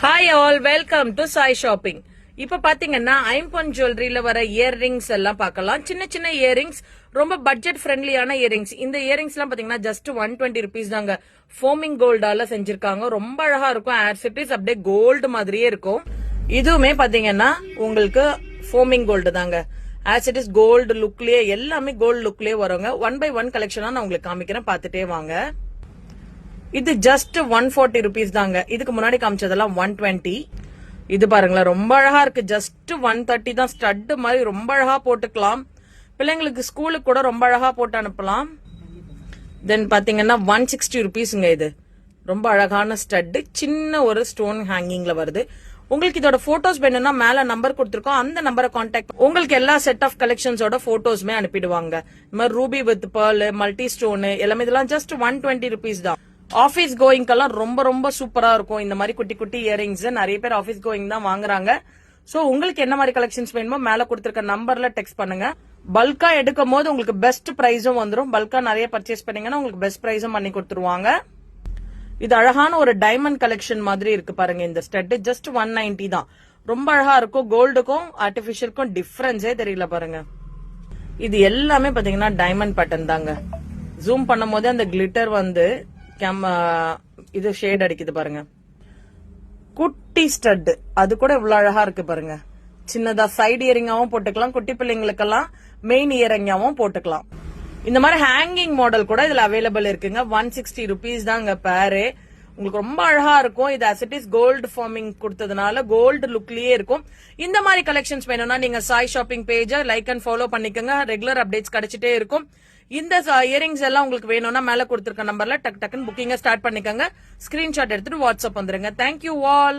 Hi all, welcome to Sai shopping. இப்ப பாத்தீங்கன்னா ஐம்பொன் ஜுவல்லரியில வர இயர்ரிங்ஸ் எல்லாம் பார்க்கலாம். சின்ன சின்ன இயர்ரிங்ஸ், ரொம்ப பட்ஜெட் ஃப்ரெண்ட்லியான இயர்ரிங்ஸ். இந்த இயர்ரிங்ஸ் எல்லாம் பாத்தீங்கன்னா ஜஸ்ட் 120 rupees தாங்க. ஃபோமிங் கோல்டால செஞ்சிருக்காங்க. ரொம்ப அழகா இருக்கும். ஆஸ் இட் இஸ் அப்படியே கோல்டு மாதிரியே இருக்கும். இதுவுமே பாத்தீங்கன்னா உங்களுக்கு ஃபோமிங் கோல்டு தாங்க. ஆஸ் இட் இஸ் கோல்டு லுக்லயே, எல்லாமே கோல்டு லுக்லயே வருங்க. 1 by 1 கலெக்ஷனா நான் உங்களுக்கு காமிக்கிறேன், பாத்துட்டே வாங்க. இது ஜஸ்ட் 140 rupees தாங்க. இதுக்கு முன்னாடி காமிச்சதெல்லாம் 120. இது பாருங்களேன், ரொம்ப அழகா இருக்கு. ஜஸ்ட் 130 தான். ஸ்டட் மாதிரி ரொம்ப அழகா போட்டுக்கலாம். பிள்ளைங்களுக்கு ஸ்கூலுக்கு கூட ரொம்ப அழகா போட்டு அனுப்பலாம். தென் பாத்தீங்கன்னா 160 rupeesங்க. இது ரொம்ப அழகான ஸ்டட், சின்ன ஒரு ஸ்டோன் ஹேங்கிங்ல வருது. உங்களுக்கு இதோட போட்டோஸ் வேணும்னா மேல நம்பர் கொடுத்துருக்கோம், அந்த நம்பரை கான்டாக்ட். உங்களுக்கு எல்லா செட் ஆஃப் கலெக்ஷன்ஸோட போட்டோஸ்மே அனுப்பிடுவாங்க. இந்த மாதிரி Ruby with pearl, multi stone எல்லாமே இதெல்லாம் ஜஸ்ட் 120 rupees தான். ஆபீஸ் கோயிங்கெல்லாம் ரொம்ப ரொம்ப சூப்பரா இருக்கும். இந்த மாதிரி குட்டி குட்டி இயரிங்ஸ் நிறைய பேர் ஆபீஸ் கோயிங் தான் வாங்குறாங்க. சோ உங்களுக்கு என்ன மாதிரி கலெக்ஷன்ஸ் வேணுமோ மேல கொடுத்திருக்க நம்பர்ல டெக்ஸ்ட் பண்ணுங்க. பல்கா எடுக்கும் போது உங்களுக்கு பெஸ்ட் பிரைஸும் வந்துடும். பல்கா நிறைய பர்ச்சேஸ் பண்ணீங்கன்னா உங்களுக்கு பெஸ்ட் பிரைஸும் பண்ணி கொடுத்துருவாங்க. இது அழகான ஒரு டைமண்ட் கலெக்ஷன் மாதிரி இருக்கு பாருங்க. இந்த ஸ்டட் ஜஸ்ட் 190 தான். ரொம்ப அழகா இருக்கும். கோல்டுக்கும் ஆர்டிபிஷியலுக்கும் டிஃபரன்ஸே தெரியல பாருங்க. இது எல்லாமே பாத்தீங்கன்னா டைமண்ட் பேட்டர்ன் தாங்க. ஜூம் பண்ணும் போது அந்த கிளிட்டர் வந்து இது ஷேட் அடிக்குது பாருங்க. குட்டி ஸ்டட், அது கூட இவ்வளவு அழகா இருக்கு பாருங்க. சின்னதா சைடு இயரிங்காவும் போட்டுக்கலாம், குட்டி பிள்ளைங்களுக்கெல்லாம் மெயின் இயரிங்காவும் போட்டுக்கலாம். இந்த மாதிரி ஹேங்கிங் மாடல் கூட இதுல அவைலபிள் இருக்குங்க. 160 rupees தாங்க பேரு. உங்களுக்கு ரொம்ப அழகா இருக்கும். இது as it is gold forming கொடுத்ததுனால கோல்டு லுக்லயே இருக்கும். இந்த மாதிரி கலெக்ஷன்ஸ் வேணும்னா நீங்க சாய் ஷாப்பிங் பேஜை லைக் அண்ட் ஃபாலோ பண்ணிக்கோங்க. ரெகுலர் அப்டேட்ஸ் கிடைச்சிட்டே இருக்கும். இந்த இயரிங்ஸ் எல்லாம் உங்களுக்கு வேணும்னா மேல கொடுத்திருக்க நம்பர்ல டக் டக்குன்னு புக்கிங்க ஸ்டார்ட் பண்ணிக்கோங்க. ஸ்கிரீன்ஷாட் எடுத்துட்டு வாட்ஸ்அப் வந்துருங்க. Thank you all.